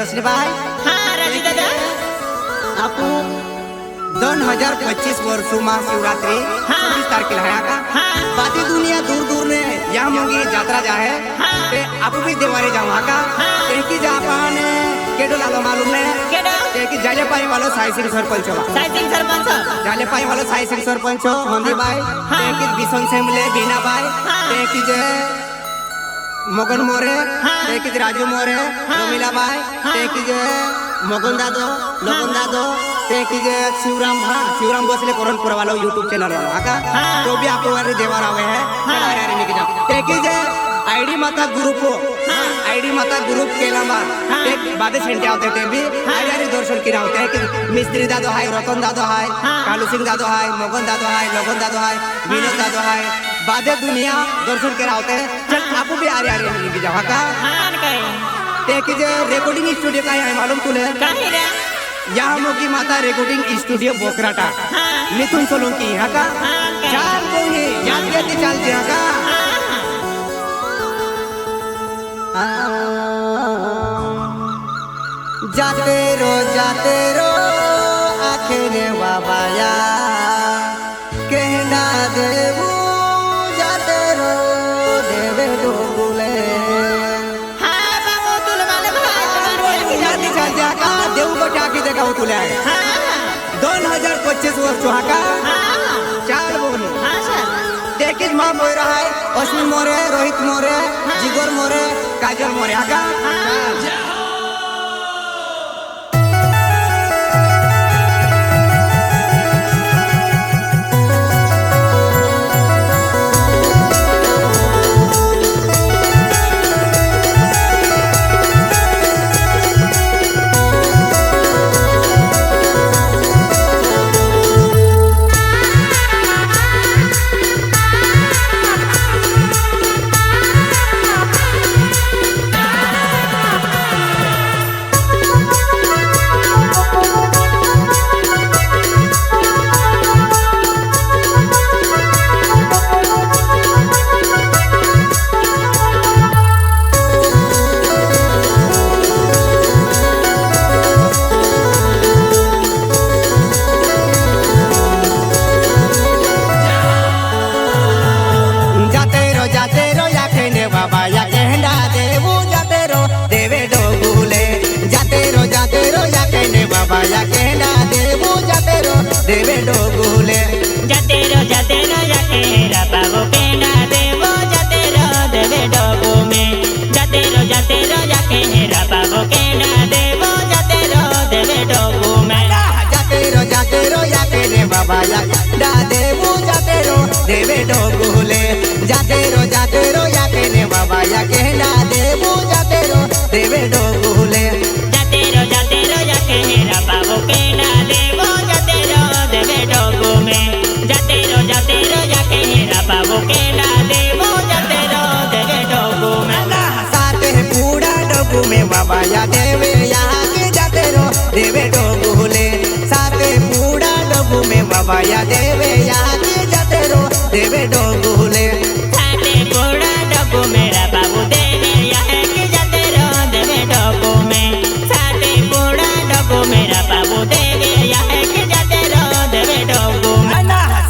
रोशनी भाई। हाँ राजू दादा। आपको 2025 वर्षों महाशिवरात्रि 26 तारखेला है का। बाकी दुनिया दूर दूर ने यहाँ मोगी यात्रा जाए ते आप भी देवारे जाओ का कि जापान केडो लालो मालूम ने कि जाले पाई वालो साई सिंह सरपंच जाले पाई वालो साई सिंह सरपंच मंदी भाई कि बिसन सेमले बीना भाई कि जे मगन मोरे कि राजू मोरे रोमिला भाई कि जे मगन दादो लगन दादो कि जे शिवराम बसले कोरनपुर वाला यूट्यूब चैनल वाला का तो भी आपको वाले देवर आवे है अरे लेके जाओ कि जे आईडी माता ग्रुप केला मा एक बादे सेंटे आते थे भी हजारी दर्शन किरा होते हैं कि मिस्त्री दादो हाय रतन दादो हाय कालू सिंह दादो हाय मगन दादो हाय लगन दादो हाय विनोद दादो हाय बादे दुनिया दर्शन किरा होते हैं चल आपको भी आरे लेके जाओ का कि जे रिकॉर्डिंग स्टूडियो का है मालूम तुले यहाँ मोगी माता रिकॉर्डिंग स्टूडियो बोकराटा मिथुन सोलंकी यहाँ का चार को ही याद लेते चल यहाँ का जाते रो आखे बाबाया कहना देवू जाते रो देवे डोगुले देव को टाकी देखा हो तुले 2025 वर्ष का चार बोल तेकिज माँ बोल रहा है अश्विन मोरे रोहित मोरे जिगर मोरे काजल मोरे आका देवे डोगुले जाते रो या केरा बाबू केना देवो जाते रो देवे डोगु में जाते रो या केरा बाबू केना देवो जाते रो देवे डोगु में जाते रो या केने बाबा या डा देवो जाते रो देवे डोगुले जाते रो या केने बाबा या केना देवो जाते रो देवे डोगुले जाते रो या केरा बाबू केना देवो जाते रो देवे डोगु में जाते रो या केरा बाबू केना देवो जाते रो देवे डोगु में साथे पूरा डोगु में बाबा या देवे यहाँ के जाते रो देवे डोगुले साथे पूरा डोगु में बाबा या देवे यहाँ के जाते रो देवे डोगुले साथे पूरा डोगु मेरा बाबू देवे यहाँ के जाते रो देवे डोगु में साथे पूरा डोगु मेरा बाबू देवे यहाँ के जाते रो देवे डोगु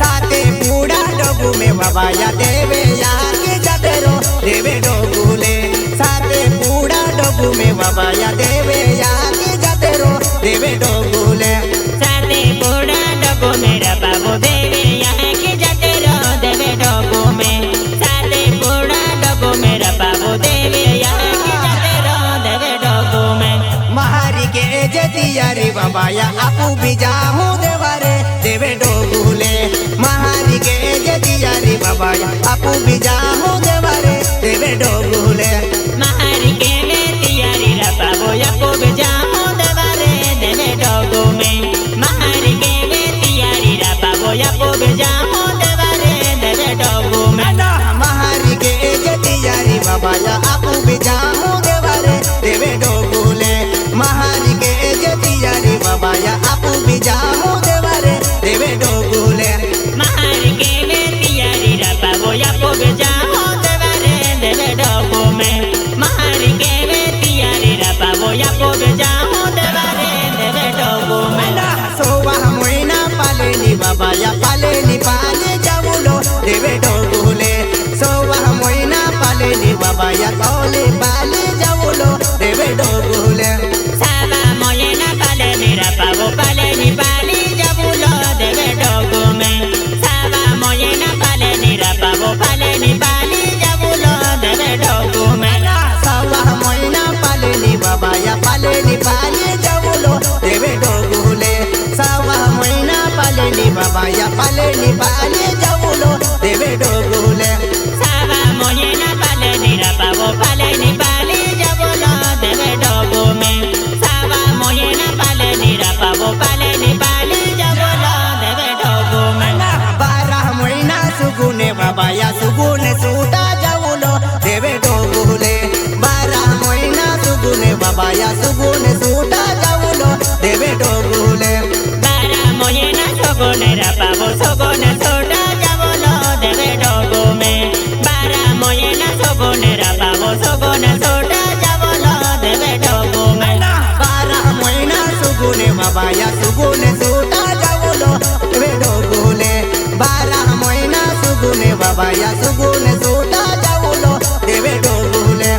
साथे पूरा डोगु में बाबा या देवे यहाँ के जाते रो देवे डोगुले साथे पूरा डोगु में बाबा या देवे यहाँ के जाते रो देवे डोगुले साथे पूरा डोगु मेरा बाबू देवे यहाँ के जाते रो देवे डोगु में साथे पूरा डोगु मेरा बाबू देवे यहाँ के जाते रो देवे डोगु में महारी के जतियारी बाबा या आपू भी जाहू देवारे देवे डोगुले महारी के जतियारी बाबा या आपू भी जाहू देवारे देवे डोगुले महारी के जतियारी रा बाबू या को भी जाहू देवारे देवे डोगु में महारी के जतियारी रा बाबू या को भी जाहू देवारे देवे डोगु में महारी के जतियारी बाबा या आपू भी जाहू देवारे देवे डोगुले महारी के जतियारी बाबा या आपू भी जाहू देवारे देवे डोगुले महारी के जतियारी रा बाबू या को भी जाहू देवारे देवे डोगु में पाली जाऊलो देवे डोगुले सावा मोये ना पाले निरा पावो पाले नि पाली जाबुलो देवे डोगो में सावा मोये ना पाले निरा पावो पाले नि पाली जाबुलो देवे डोगो में सावा मोयना पाले नि बाबा या पाले नि पाली जाऊलो देवे डोगुले सावा मोयना पाले नि बाबा या पाले नि पाली जाऊलो देवे डोगुले सावा मोये ना पाले निरा पावो पाले नि पाली जाबुलो देवे डोगो में सावा मोये ना पाले निरा पावो पाले नि पाली जाबुलो देवे डोगो में बारह महीना सुगुने बाबा या सुगुने सूटा जाऊलो देवे डोगुले बारह महीना सुगुने बाबा या सुगुने सूटा जाऊलो देवे डोगुले बारा मोये ना सोगोने रा पावो सोगोने सोटा जाबुलो देवे डोगो में बारा मोये ना सोगोने रा पावो सोगोने सोटा जाबुलो देवे डोगो में बारह महीना सुगुने बाबा या सुगुने सूटा जाऊलो देवे डोगुले बारह महीना सुगुने बाबा या सुगुने सूटा जाऊलो देवे डोगुले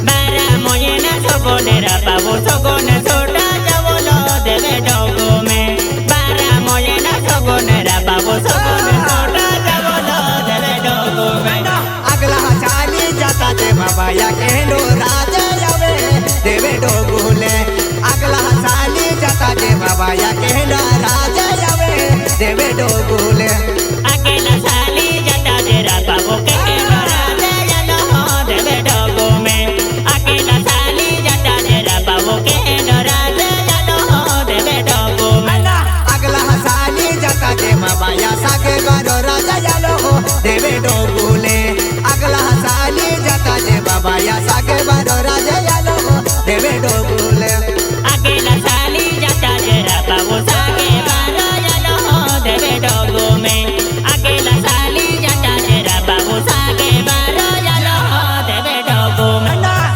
बारा मोये ना सोगोने रा पावो सोगोने सोटा जाबुलो देवे डोगो में बारा मोये ना सोगोने रा पावो सोगोने सोटा जाबुलो देवे डोगो में अगला चाली जाता दे बाबा या केंडो राजा यावे देवे डोगुले अगला चाली जाता दे बाबा या केंडो राजा यावे देवे डोगुले अकेला साली जटा जेरा पावो के राजा यालो देवे डोगो में अकेला साली जटा जेरा पावो के राजा यालो देवे डोगो में अगला चाली जाता दे बाबा या सागे गरो राजा यालो देवे डोगुले अगला चाली जाता दे बाबा या सागे गरो राजा यालो देवे डोगुले अकेला साली जटा जेरा पावो सागे बारो यालो देवे डोगो में अकेला साली जटा जेरा पावो सागे बारो यालो देवे डोगो में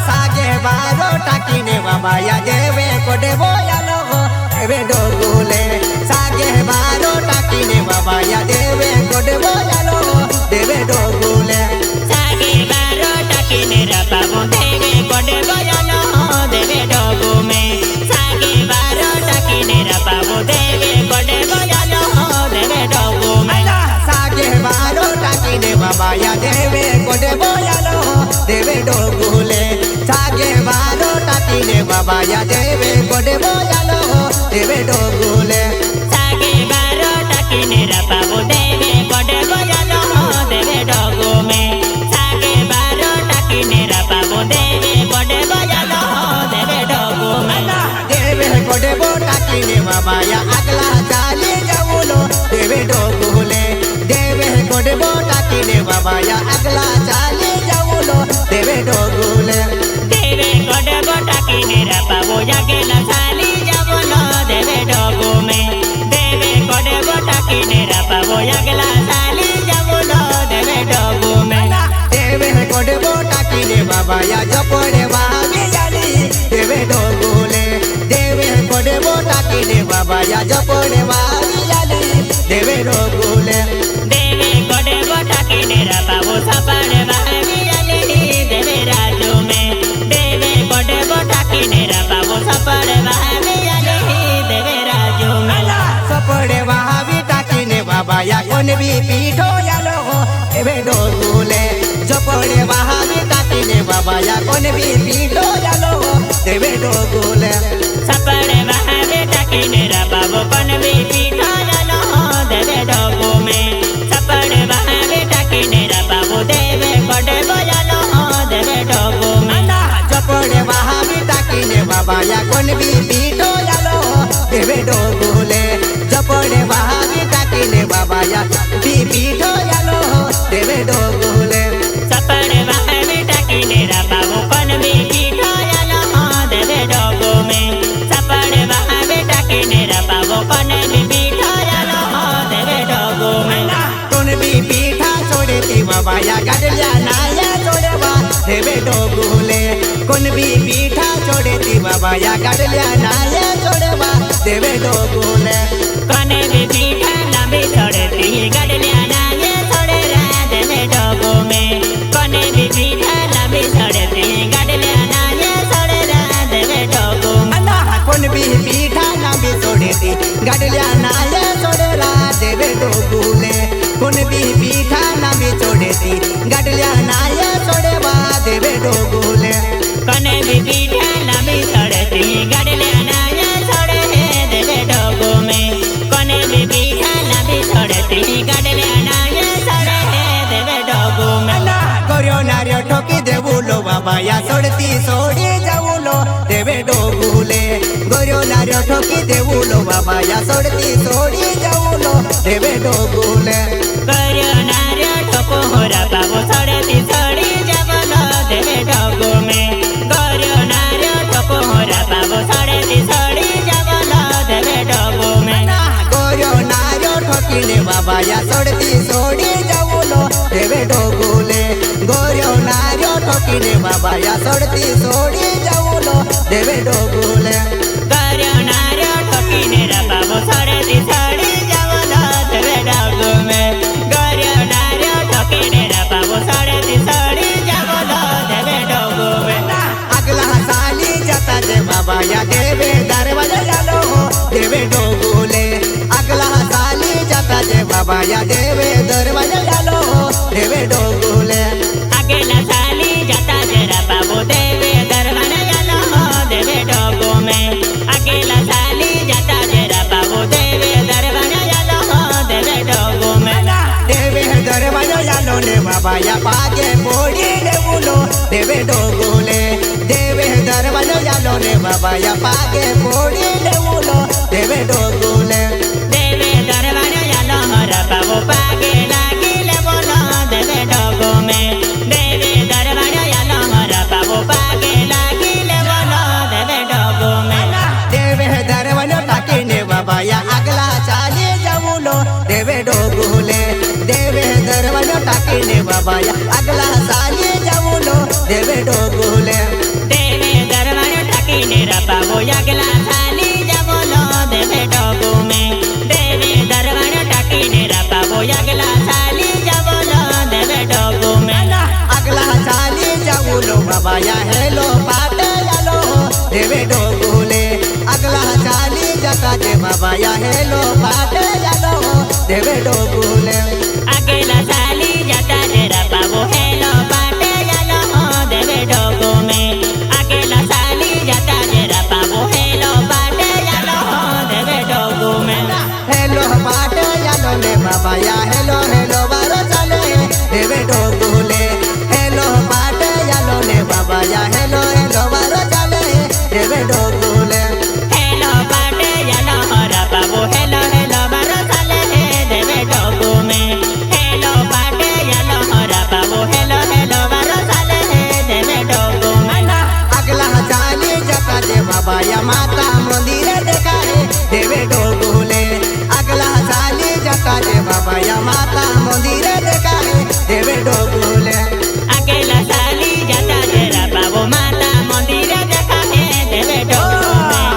सागे बारो टाकीने बाबा या देवे को देवो यालो देवे डोगुले सागे बारो टाकीने बाबा या देवे को देवो यालो देवे डोगुले सागे बारो टाकीने रा पावो देवे कोडे बयालो देवे डोगो में सागे बारो टाकीने रा पावो देवे कोडे बयालो देवे डोगो में सागे बारो टाकीने बाबा या देवे को देवो यालो देवे डोगुले सागे बारो टाकीने बाबा या देवे को देवो यालो देवे डोगुले सागे बारो टाकीने रा पावो देवे कोडे बयालो देवे डोगो में सागे बारो टाकीने रा पावो देवे कोडे बयालो देवे डोगो में देवे को देवो टाकीने बाबा या अगला चाली जाऊलो देवे डोगुले देवे को देवो टाकीने बाबा या अगला चाली जाऊलो देवे डोगुले देवे कोडे टाकीने रा पावो अकेला साली जाबुलो देवे डोगो में देवे कोडे टाकीने रा पावो अकेला साली जाबुलो देवे डोगो में देवे को देवो टाकीने बाबा या जपड़े वागे जाली देवे डोगुले देवे को देवो टाकीने बाबा या जपड़े वागे जाली देवे डोगुले देवे कोडे टाकीने रा पावो सपड़े वागे जाली देवे राजो में देवे कोडे टाकीने रा पावो सपड़े वागे जाली देवे राजो में सपड़े वागे टाकीने बाबा या कोन भी पीठो यालो देवे डोगुले जपड़े वागे टाकीने बाबा या कोन भी पीठो यालो देवे डोगुले सपड़े वागे टाकीने रा पावो कोन भी पीठो यालो देवे डोगो में सपड़े वागे टाकीने रा पावो देवे कोडे बयालो देवे डोगो में जपड़े वागे टाकीने बाबा या कोन भी पीठो यालो देवे डोगुले जपड़े वागे टाकीने बाबा या भी पीठो यालो देवे डोगुले सपड़े वागे टाकीने रा पावो कोन भी पीठो यालो देवे डोगो में सपड़े वागे टाकीने रा पावो कोन भी पीठो यालो देवे डोगो में कोन भी पीठा छोड़े ती बाबा या गडल्या नाया छोड़वा देवे डोगुले कोन भी पीठा छोड़े ती बाबा या गडल्या नाया छोड़वा देवे डोगुले कोने भी पीठा लंबी छोड़े ती गडल्या नाये छोड़े रा देवे डोगो में कोने भी पीठा लंबी छोड़े ती गडल्या बीठा लंबी सड़ती गड़ले नाया सड़े देवे डोगो में कोने भी बीठा लंबी सड़ती गड़ले नाया सड़े देवे डोगो में गोरियो नारियो ठोकी देवुलो बाबा या सोड़ती सोड़ी जाऊलो देवे डोगुले गोरियो नारियो ठोकी देवुलो बाबा या सोड़ती सोड़ी जाऊलो देवे डोगुले गोरियो नारियो ठोको होरा बाबू सड़ती सड़ी जावलो देवे डोगो में गोरियो नारियो ठोको होरा बाबू सड़ती सड़ी जावलो देवे डोगो में गोरियो नारियो ठोकी ने बाबा या सोड़ती सोड़ी जाऊलो देवे डोगुले गोरियो नारियो ठोकी ने बाबा या सोड़ती सोड़ी जाऊलो देवे डोगुले गोरियो नारियो ठोकी ने बाबू सड़ती सड़ी जावलो देवे डोगो में गोरियो नारियो ठोकी ने बाबू सड़ती सड़ी जावलो देवे डोगो में अगला साली जाता जे बाबा या देवे दरवाजा जालो देवे डोगुले अगला साली जाता जे बाबा या देवे दरवाजा जालो देवे डोगुले अगला साली जाता जरा बाबू देवे दरवाजा जालो देवे डोगो में अगला साली जाता जरा बाबू देवे दरवाजा जालो देवे डोगो में देवे दरवाजा जालो ने बाबा या पागे पोड़ी देवुलो देवे डोगुले देवे दरवाजा जालो ने बाबा या पागे पोड़ी देवुलो देवे डोगुले देवे दरवाजा जालो हरा बाबू पागे लागिले बोलो देवे डोगो में देवे दरवाजा जालो हरा बाबू पागे लागिले बोलो देवे डोगो में देवे दरवाजा टाकी ने बाबा या अगला चाली जाऊलो देवे डोगुले देवे दरवाजा टाकी ने बाबा या अगला साली जाऊलो देवे डोगुले देवे दरवाजा टाकी ने बाबू अगला साली जावलो देवे डोगो में देवे दरवाजा टाकी ने बाबू अगला साली जावलो देवे डोगो में अगला साली जाऊलो बाबा या हेलो पाटे जालो देवे डोगुले अगला साली जाता जे बाबा या हेलो पाटे जालो देवे डोगुले अगला साली जाता जरा बाबू हेलो बाटे जालो देवे डोगो में अगला साली जाता जरा बाबू हेलो बाटे जालो देवे डोगो में हेलो पाटे जालो ने बाबा या हेलो हेलो बारो चले देवे डोगुले हेलो पाटे जालो ने बाबा या हेलो हेलो बारो चले देवे डोगुले हेलो बाटे जालो हरा बाबू हेलो हेलो बारो चले देवे डोगो में हेलो बाटे जालो हरा बाबू हेलो हेलो बारो चले देवे डोगो में अगला चाली जाता जे बाबा या माता मंदिर देखा है देवे डोगुले अगला चाली जाता जे बाबा या माता मंदिर देखा है देवे डोगुले अगला साली जाता जरा बाबू माता मंदिर देखा है देवे डोगो में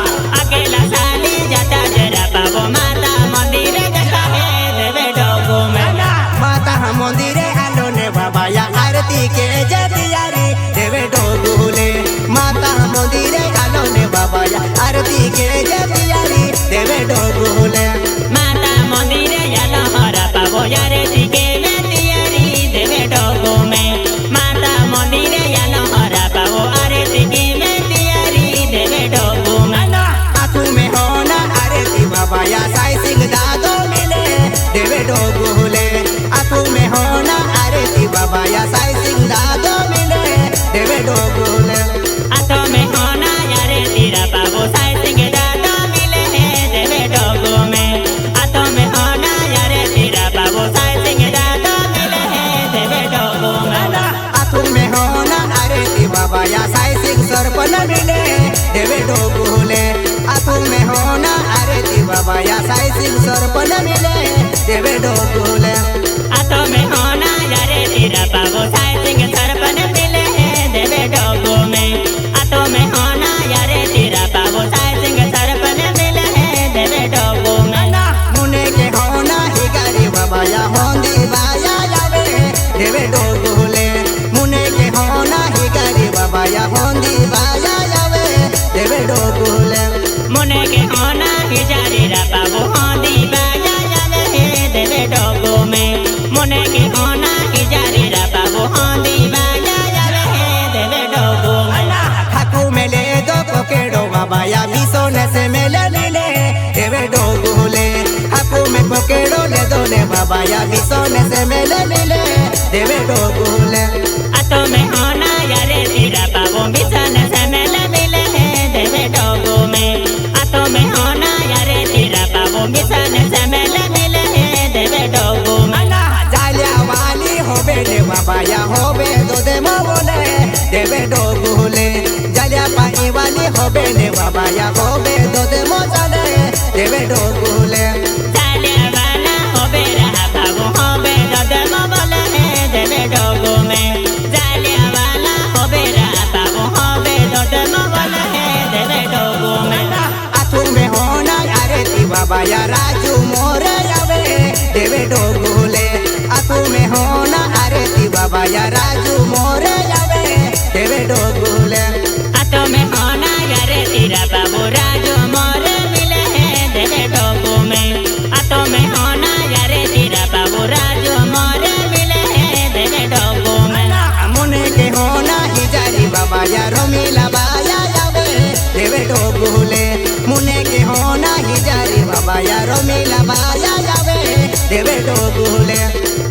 अगला साली जाता जरा बाबू माता मंदिर देखा है देवे डोगो में माता मंदिर आलो ने बाबा या आरती के जतियारी देवे डोगुले माता मंदिर आलो ने बाबा या आरती के जतियारी देवे डोगुले माता मंदिर जालो हरा बाबू यारे दिके में तियारी देवे डोगो में माता मंदिर जालो हरा बाबू अरे दिके में तियारी देवे डोगो में आँखों में होना आरती बाबा या साई सिंह दादो मिले देवे डोगुले आँखों में होना आरती बाबा या साई सिंह दादो मिले देवे डोगुले आतो में होना यारे तेरा बाबू साई सिंह दादा मिले देवे डोगो में आतो में होना यारे तेरा बाबू साई सिंह दादा मिले देवे डोगो में आँखों में होना आरती बाबा या साई सिंह सरपन मिले देवे डोगुले आँखों में होना आरती बाबा या साई सिंह सरपन मिले देवे डोगुले आतो में होना यारे तेरा बाबू साई सिंह सरपन मिले देवे डोगो में आतो में होना यारे तेरा बाबू साई सिंह सरपन मिले देवे डोगो में मुने के होना हिगारी बाबा या होंदी बाया जावे देवे डोगुले मुने के होना हिगारी बाबा या होंदी बाया जावे देवे डोगुले मुने के होना हिजारी रा बाबू होंदी बाजा जावे देवे डोगो में मुने के होना हिजारी रा बाबू होंदी बाजा बाबा या बिसोने से मेले मिले देवे डोगुले हाकू में पकेड़ो ले दोले बाबा या बिसोने से मेले मिले देवे डोगुले आतो में होना यारे तेरा बाबू बिसन से मेले मिले देवे डोगो में आतो में होना यारे तेरा बाबू बिसन से मेले मिले देवे डोगो में जालिया वाली हो बेटे बाबा या हो बे दो दे मोले देवे डोगुले जालिया पाई वाली हो बेटे बाबा या हो बे दो दे मोले देवे डोगुले जालिया वाला हो बे रहा बाबू हो बे दो दे मोले देवे डोगो में जालिया वाला हो बे रहा बाबू हो बे दो दे मोले देवे डोगो में आतू में होना यारे ती बाबा या राजू मोरे यावे देवे डोगुले आतू में होना अरे ती बाबा या राजू मोरे यावे देवे डोगुले आतो में होना यारे तेरा बाबू राजू मोरे मिले देवे डोगो में आतो में होना यारे तेरा बाबू राजू मोरे मिले देवे डोगो में मुने के होना हिजारी बाबा या रोमिला बाया यावे देवे डोगुले मुने के होना हिजारी बाबा या रोमिला बाया यावे देवे डोगुले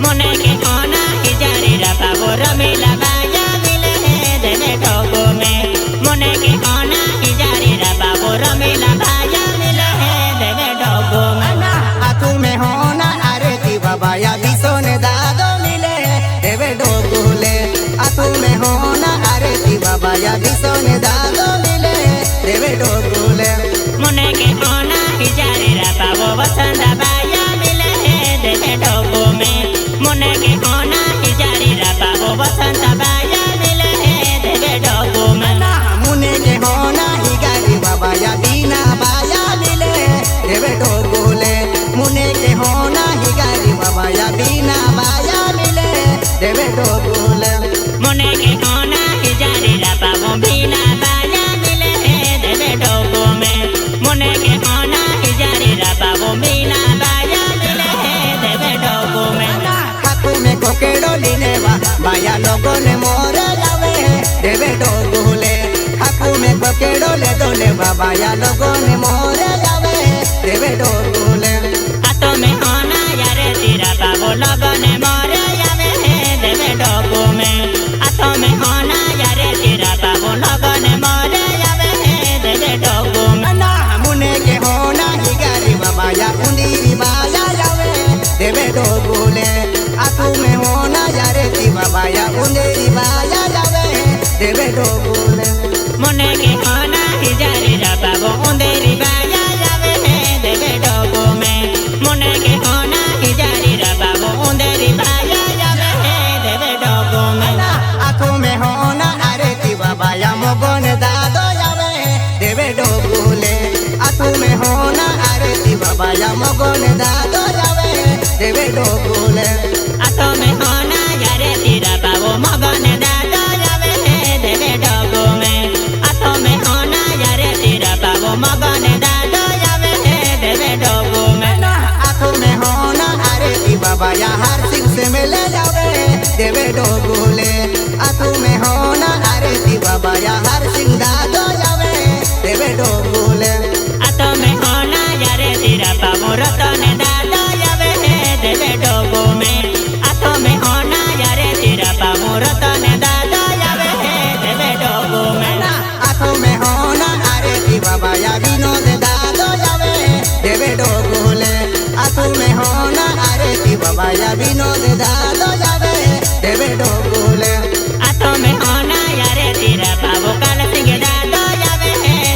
मुने के होना हिजारी रा बाबू रमीला बाया मिले देवे डोगो में मुने के होना हिजारी रा बाबू रमीला बाया मिले देवे डोगो में आतू में होना अरे ती बाबा या बिसोने दादो मिले देवे डोगुले आतू में होना अरे ती बाबा या बिसोने दादो मिले देवे डोगुले मुने के होना हिजारी रा बाबू वसंत बाया मिले देवे डोगो में मुने के होना हिजारी रा बाबू वसंत बाया मिले देवे डोगो में मुने के होना हिगारी बाबा या बीना बाया मिले देवे डोगुले मुने के होना हिगारी बाबा या बीना बाया मिले देवे डोगुले मुने के होना हिजारी रा बाबू बीना बाया मिले देवे डोगो में मुने के होना हिजारी रा बाबू बीना बाया मिले देवे डोगो में हाकू में कोकेड़ो लीने बाया लोगों ने मोरे जावे देवे डोगुले हाकू में कोकेड़ो ले दोले बाबा या लोगों ने मोरे जावे देवे डोगुले आतो में होना यारे तेरा बाबू लोगों ने मोरे जावे देवे डोगो में आतो में होना यारे तेरा बाबू लोगों ने मोरे जावे देवे डोगो में मुने के होना हिगारी बाबा या उंदीरी बाया जावे देवे डोगुले आतू में होना यारे ती बाबा या उंदीरी बाया जावे देवे डोगुले मुने के होना हिजारी रा बाबू उंदेरी बाया जावे देवे डोगो में मुने के होना हिजारी रा बाबू उंदेरी बाया जावे देवे डोगो में आतू में होना अरे ती बाबा या मोगन दादो जावे देवे डोगुले आतू में होना अरे ती बाबा या मोगन दादो जावे देवे डोगुले आतो में होना यारे तेरा बाबू मगन दादो जावे देवे डोगो में आतो में होना यारे तेरा बाबू मगन दादो जावे देवे डोगो में आतू में होना अरे ती बाबा या हर सिंह से मिले जावे देवे डोगुले आतू में होना अरे ती बाबा या हर सिंह दादो जावे देवे डोगुले आतो में होना यारे तेरा बाबू रतन दादो जावे देवे डोगो में आतो में होना यारे तेरा बाबू रतन दादो जावे देवे डोगो में आतू में होना अरे ती बाबा या विनोद दादो जावे देवे डोगुले आतू में होना अरे ती बाबा या विनोद दादो जावे देवे डोगुले आतो में होना यारे तेरा बाबू काल सिंह दादो जावे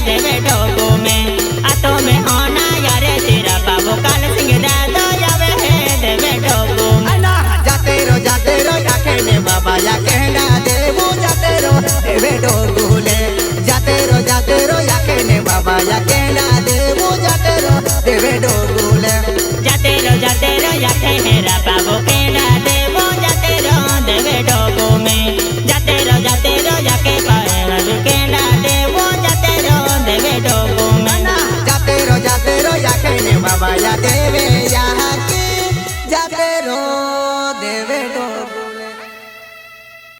देवे डोगो में आतो में होना यारे तेरा बाबू काल सिंह दादो जावे देवे डोगो में जाते रो याके ने बाबा या कहना देवो जाते रो देवे डोगुले जाते रो याके ने बाबा या कहना देवो जाते रो देवे डोगुले जाते रो याके मेरा बाबू केना देवो जाते रो देवे डोगो में जाते रो याके पाए केना देवो जाते रो देवे डोगो में जाते रो याके ने बाबा या देवे